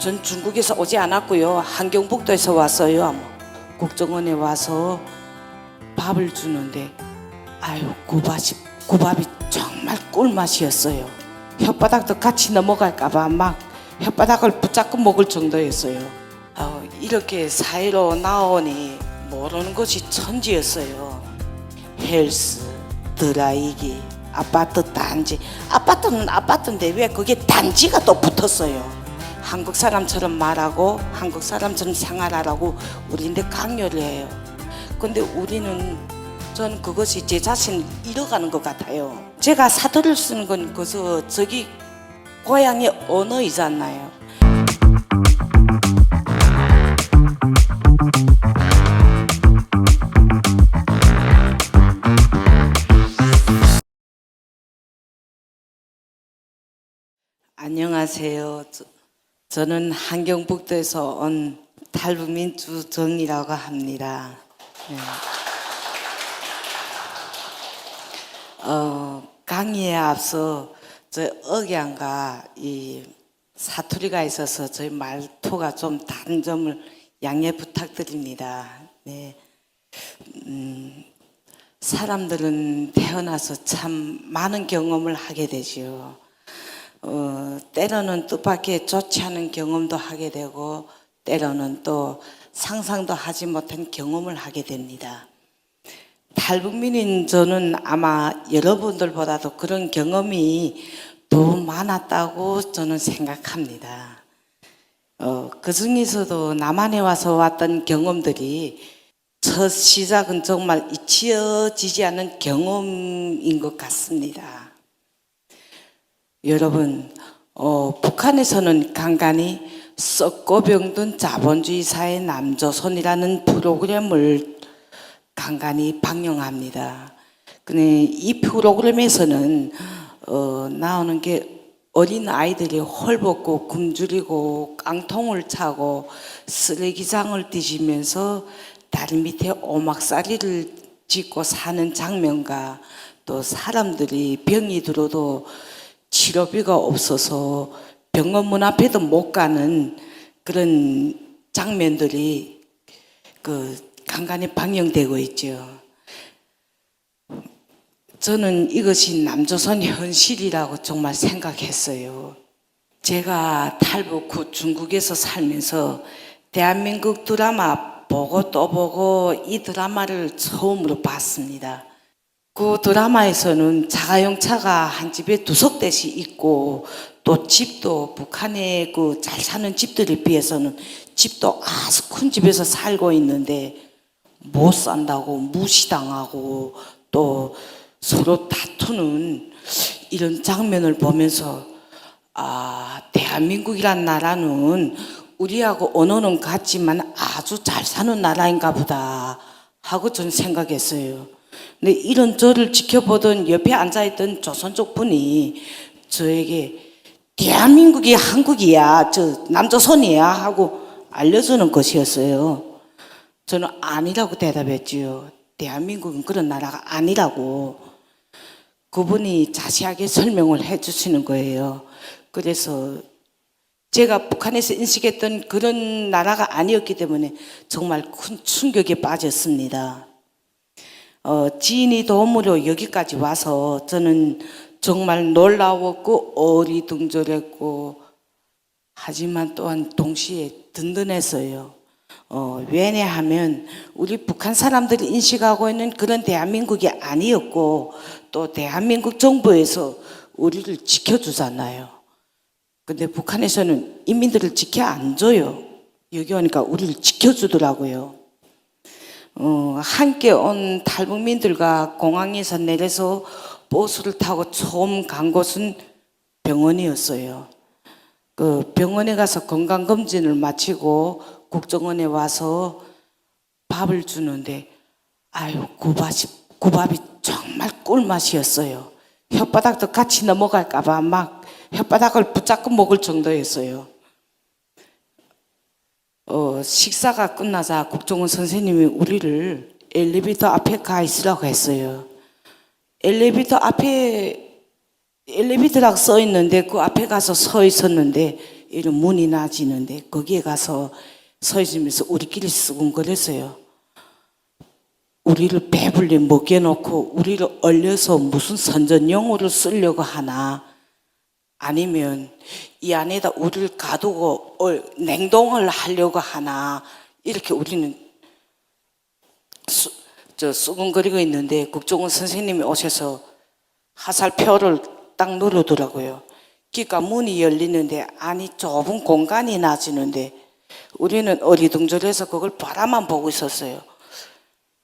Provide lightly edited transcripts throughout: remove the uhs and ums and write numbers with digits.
전 중국에서 오지 않았고요. 한경북도에서 왔어요. 국정원에 와서 밥을 주는데 아유 그 밥이 정말 꿀맛이었어요. 혓바닥도 같이 넘어갈까봐 막 혓바닥을 붙잡고 먹을 정도였어요. 이렇게 사회로 나오니 모르는 것이 천지였어요. 헬스, 드라이기, 아파트 단지. 아파트는 아파트인데 왜 그게 단지가 또 붙었어요. 한국 사람처럼 말하고 한국 사람처럼 생활하라고 우리한테 강요를 해요. 근데 우리는 전 그것이 제 자신을 잃어가는 것 같아요. 제가 사투리를 쓰는 건 그저 저기 고향의 언어이잖아요. 안녕하세요. 저는 한경북도에서 온 탈북민주정이라고 합니다. 네. 강의에 앞서 저 억양과 이 사투리가 있어서 저희 말투가 좀 다른 점을 양해 부탁드립니다. 네. 사람들은 태어나서 참 많은 경험을 하게 되죠. 때로는 뜻밖의 좋지 않은 경험도 하게 되고 때로는 또 상상도 하지 못한 경험을 하게 됩니다. 탈북민인 저는 아마 여러분들보다도 그런 경험이 더 많았다고 저는 생각합니다. 그 중에서도 남한에 와서 왔던 경험들이 첫 시작은 정말 잊혀지지 않는 경험인 것 같습니다. 여러분, 북한에서는 간간히 썩고 병든 자본주의 사회 남조선이라는 프로그램을 간간히 방영합니다. 근데 이 프로그램에서는 나오는 게 어린 아이들이 헐벗고 굶주리고 깡통을 차고 쓰레기장을 뒤지면서 다리 밑에 오막살이를 짓고 사는 장면과 또 사람들이 병이 들어도 치료비가 없어서 병원 문 앞에도 못 가는 그런 장면들이 간간히 방영되고 있죠. 저는 이것이 남조선 현실이라고 정말 생각했어요. 제가 탈북 후 중국에서 살면서 대한민국 드라마 보고 또 보고 이 드라마를 처음으로 봤습니다. 그 드라마에서는 자가용차가 한 집에 2석 대씩 있고 또 집도 북한의 그 잘 사는 집들에 비해서는 집도 아주 큰 집에서 살고 있는데 못 산다고 무시당하고 또 서로 다투는 이런 장면을 보면서 대한민국이란 나라는 우리하고 언어는 같지만 아주 잘 사는 나라인가 보다 하고 저는 생각했어요. 근데 이런 저를 지켜보던 옆에 앉아있던 조선족 분이 저에게 대한민국이 한국이야, 저 남조선이야 하고 알려주는 것이었어요. 저는 아니라고 대답했지요. 대한민국은 그런 나라가 아니라고. 그분이 자세하게 설명을 해주시는 거예요. 그래서 제가 북한에서 인식했던 그런 나라가 아니었기 때문에 정말 큰 충격에 빠졌습니다. 지인이 도움으로 여기까지 와서 저는 정말 놀라웠고 어리둥절했고 하지만 또한 동시에 든든했어요. 왜냐하면 우리 북한 사람들이 인식하고 있는 그런 대한민국이 아니었고 또 대한민국 정부에서 우리를 지켜주잖아요. 근데 북한에서는 인민들을 지켜 안 줘요. 여기 오니까 우리를 지켜주더라고요. 함께 온 탈북민들과 공항에서 내려서 버스를 타고 처음 간 곳은 병원이었어요. 그 병원에 가서 건강검진을 마치고 국정원에 와서 밥을 주는데 아유 그 밥이 정말 꿀맛이었어요. 혓바닥도 같이 넘어갈까봐 막 혓바닥을 붙잡고 먹을 정도였어요. 식사가 끝나자 국정원 선생님이 우리를 엘리베이터 앞에 가 있으라고 했어요. 엘리베이터 앞에 엘리베이터라고 써 있는데 그 앞에 가서 서 있었는데 이런 문이 나지는데 거기에 가서 서 있으면서 우리끼리 쓰군거렸어요. 우리를 배불리 먹여놓고 우리를 얼려서 무슨 선전용어를 쓰려고 하나, 아니면 이 안에다 우리를 가두고 냉동을 하려고 하나, 이렇게 우리는 수근거리고 있는데 국정원 선생님이 오셔서 화살표를 딱 누르더라고요. 그러니까 문이 열리는데 안이 좁은 공간이 나지는데 우리는 어리둥절해서 그걸 바라만 보고 있었어요.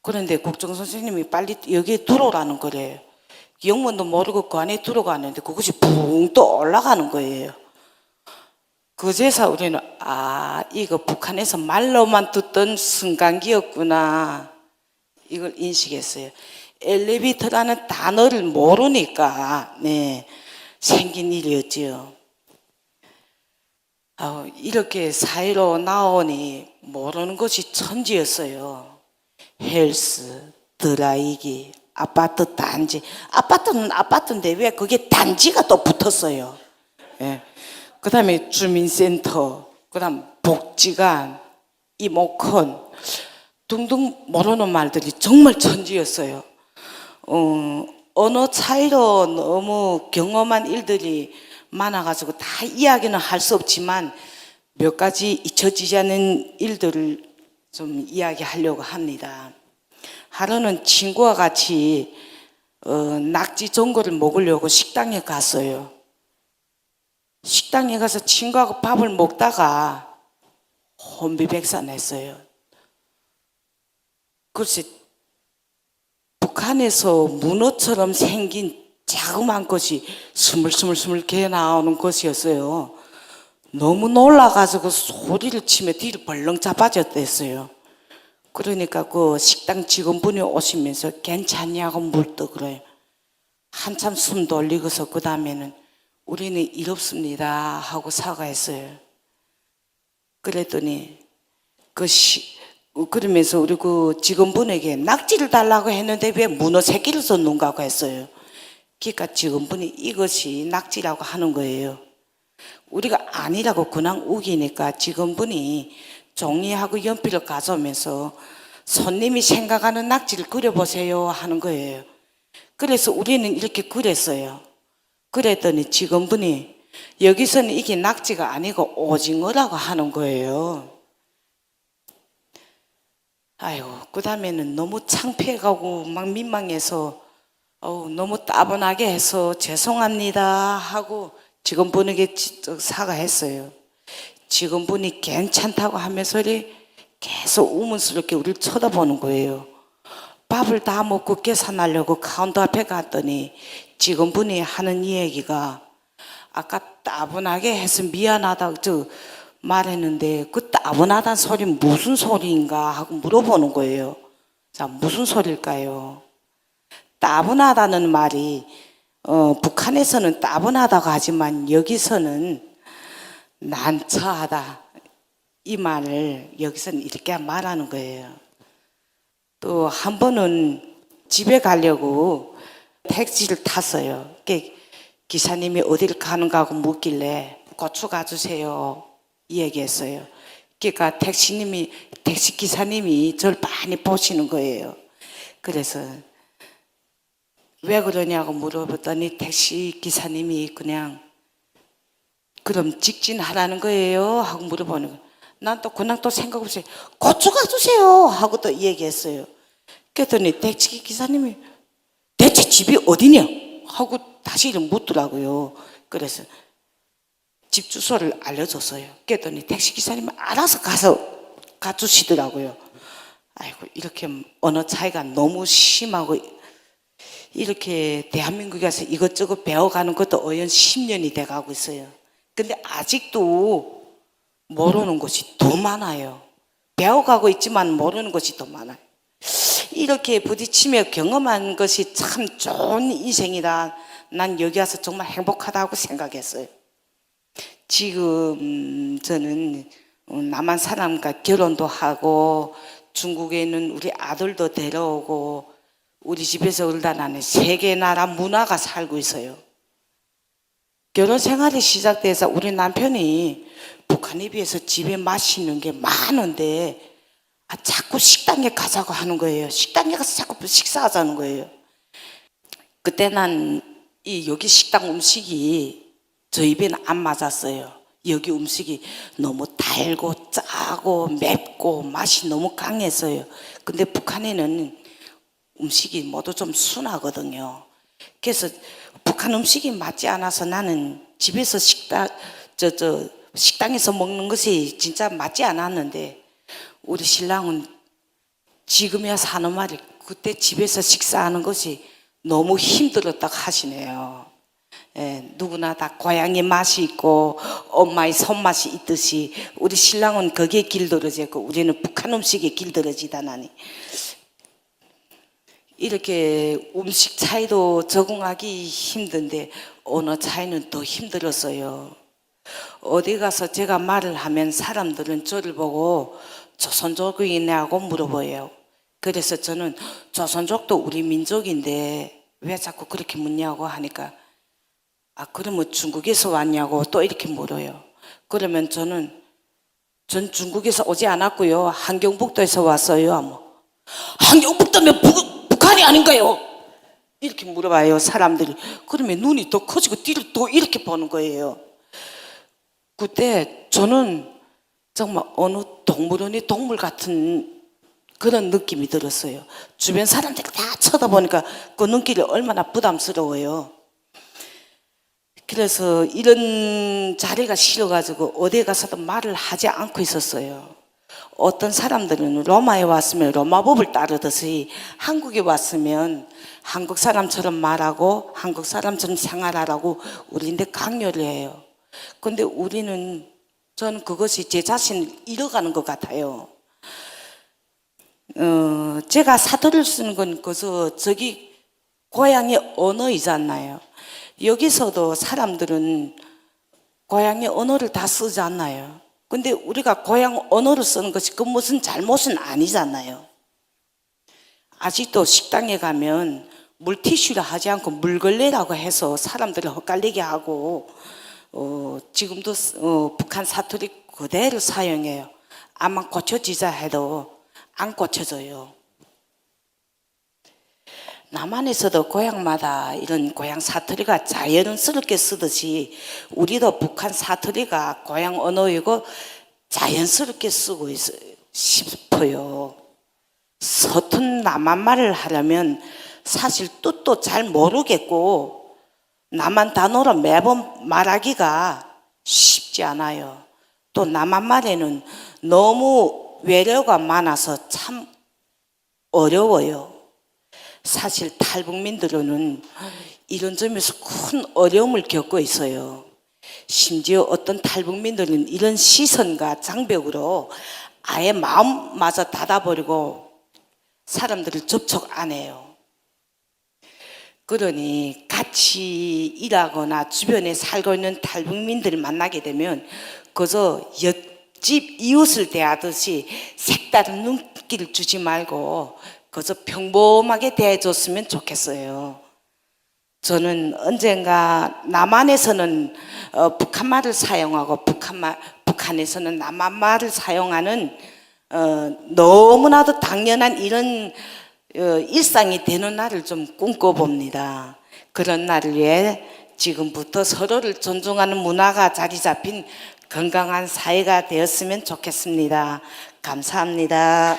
그런데 국정원 선생님이 빨리 여기에 들어오라는 거래요. 영문도 모르고 그 안에 들어가는데 그것이 붕 떠 올라가는 거예요. 그제서 우리는 이거 북한에서 말로만 듣던 승강기였구나, 이걸 인식했어요. 엘리베이터라는 단어를 모르니까 생긴 일이었지요. 이렇게 사회로 나오니 모르는 것이 천지였어요. 헬스, 드라이기, 아파트 단지. 아파트는 아파트인데 왜 그게 단지가 또 붙었어요. 그 다음에 주민센터, 그 다음 복지관, 이모컨 등등 모르는 말들이 정말 천지였어요. 언어 차이로 너무 경험한 일들이 많아가지고 다 이야기는 할 수 없지만 몇 가지 잊혀지지 않는 일들을 좀 이야기하려고 합니다. 하루는 친구와 같이 낙지 전골을 먹으려고 식당에 갔어요. 식당에 가서 친구하고 밥을 먹다가 혼비백산했어요. 글쎄, 북한에서 문어처럼 생긴 자그마한 것이 스물스물 개 나오는 것이었어요. 너무 놀라가지고 소리를 치며 뒤를 벌렁 자빠졌댔어요. 그러니까 그 식당 직원분이 오시면서 괜찮냐고 물더그래요. 한참 숨 돌리고서 그 다음에는 우리는 일 없습니다 하고 사과했어요. 그랬더니 그러면서 우리 그 직원분에게 낙지를 달라고 했는데 왜 문어 새끼를 썼는가 했어요. 그러니까 직원분이 이것이 낙지라고 하는 거예요. 우리가 아니라고 그냥 우기니까 직원분이 종이하고 연필을 가져오면서 손님이 생각하는 낙지를 그려보세요 하는 거예요. 그래서 우리는 이렇게 그렸어요. 그랬더니 직원분이 여기서는 이게 낙지가 아니고 오징어라고 하는 거예요. 아이고, 그 다음에는 너무 창피해가고 막 민망해서 너무 따분하게 해서 죄송합니다 하고 직원분에게 사과했어요. 직원분이 괜찮다고 하면서 계속 우문스럽게 우리를 쳐다보는 거예요. 밥을 다 먹고 계산하려고 카운터 앞에 갔더니 직원분이 하는 이야기가 아까 따분하게 해서 미안하다고 말했는데 그 따분하다는 소리는 무슨 소리인가 하고 물어보는 거예요. 자, 무슨 소리일까요? 따분하다는 말이 북한에서는 따분하다고 하지만 여기서는 난처하다, 이 말을 여기서는 이렇게 말하는 거예요. 또 한 번은 집에 가려고 택시를 탔어요. 기사님이 어디를 가는가 하고 묻길래 고추 가주세요 이 얘기했어요. 그러니까 택시 기사님이 저를 많이 보시는 거예요. 그래서 왜 그러냐고 물어봤더니 택시 기사님이 그냥 그럼 직진하라는 거예요 하고 물어보는 거예요. 난 또 그냥 또 생각 없이 고추 가주세요 하고 또 얘기했어요. 그랬더니 택시 기사님이 대체 집이 어디냐 하고 다시 이름 묻더라고요. 그래서 집 주소를 알려줬어요. 그랬더니 택시 기사님이 알아서 가서 가주시더라고요. 아이고, 이렇게 언어 차이가 너무 심하고 이렇게 대한민국에서 이것저것 배워가는 것도 어연 10년이 돼가고 있어요. 근데 아직도 모르는 것이 더 많아요. 배워가고 있지만 모르는 것이 더 많아요. 이렇게 부딪히며 경험한 것이 참 좋은 인생이다. 난 여기 와서 정말 행복하다고 생각했어요. 지금 저는 남한 사람과 결혼도 하고 중국에 있는 우리 아들도 데려오고 우리 집에서 얼다 나는 세계 나라 문화가 살고 있어요. 결혼 생활이 시작돼서 우리 남편이 북한에 비해서 집에 맛있는 게 많은데 자꾸 식당에 가자고 하는 거예요. 식당에 가서 자꾸 식사하자는 거예요. 그때 난 여기 식당 음식이 저 입에는 안 맞았어요. 여기 음식이 너무 달고 짜고 맵고 맛이 너무 강했어요. 근데 북한에는 음식이 모두 좀 순하거든요. 그래서 북한 음식이 맞지 않아서 나는 집에서 식당에서 먹는 것이 진짜 맞지 않았는데, 우리 신랑은 지금이야 사는 말이 그때 집에서 식사하는 것이 너무 힘들었다고 하시네요. 예, 누구나 다 고향의 맛이 있고 엄마의 손맛이 있듯이 우리 신랑은 거기에 길들여졌고 우리는 북한 음식에 길들여지다 나니 이렇게 음식 차이도 적응하기 힘든데 언어 차이는 더 힘들었어요. 어디 가서 제가 말을 하면 사람들은 저를 보고 조선족이냐고 물어봐요. 그래서 저는 조선족도 우리 민족인데 왜 자꾸 그렇게 묻냐고 하니까 그러면 중국에서 왔냐고 또 이렇게 물어요. 그러면 전 중국에서 오지 않았고요. 한경북도에서 왔어요. 한경북도면 북한이 아닌가요? 이렇게 물어봐요 사람들이. 그러면 눈이 더 커지고 뒤를 또 이렇게 보는 거예요. 그때 저는 정말 어느 동물원의 동물 같은 그런 느낌이 들었어요. 주변 사람들이 다 쳐다보니까 그 눈길이 얼마나 부담스러워요. 그래서 이런 자리가 싫어가지고 어디 가서도 말을 하지 않고 있었어요. 어떤 사람들은 로마에 왔으면 로마법을 따르듯이 한국에 왔으면 한국 사람처럼 말하고 한국 사람처럼 생활하라고 우리한테 강요를 해요. 근데 저는 그것이 제 자신을 잃어가는 것 같아요. 제가 사투리를 쓰는 건 저기 고향의 언어이잖아요. 여기서도 사람들은 고향의 언어를 다 쓰지 않나요? 근데 우리가 고향 언어를 쓰는 것이 그 무슨 잘못은 아니잖아요. 아직도 식당에 가면 물티슈를 하지 않고 물걸레라고 해서 사람들을 헷갈리게 하고 지금도 북한 사투리 그대로 사용해요. 아마 고쳐지자 해도 안 고쳐져요. 남한에서도 고향마다 이런 고향 사투리가 자연스럽게 쓰듯이 우리도 북한 사투리가 고향 언어이고 자연스럽게 쓰고 있어요 싶어요. 서툰 남한말을 하려면 사실 뜻도 잘 모르겠고 남한 단어로 매번 말하기가 쉽지 않아요. 또 남한말에는 너무 외래어가 많아서 참 어려워요. 사실 탈북민들은 이런 점에서 큰 어려움을 겪고 있어요. 심지어 어떤 탈북민들은 이런 시선과 장벽으로 아예 마음마저 닫아버리고 사람들을 접촉 안 해요. 그러니 같이 일하거나 주변에 살고 있는 탈북민들을 만나게 되면 그저 옆집 이웃을 대하듯이 색다른 눈길을 주지 말고 그저 평범하게 대해줬으면 좋겠어요. 저는 언젠가 남한에서는 북한말을 사용하고 북한에서는 남한말을 사용하는 너무나도 당연한 이런 일상이 되는 날을 좀 꿈꿔봅니다. 그런 날을 위해 지금부터 서로를 존중하는 문화가 자리 잡힌 건강한 사회가 되었으면 좋겠습니다. 감사합니다.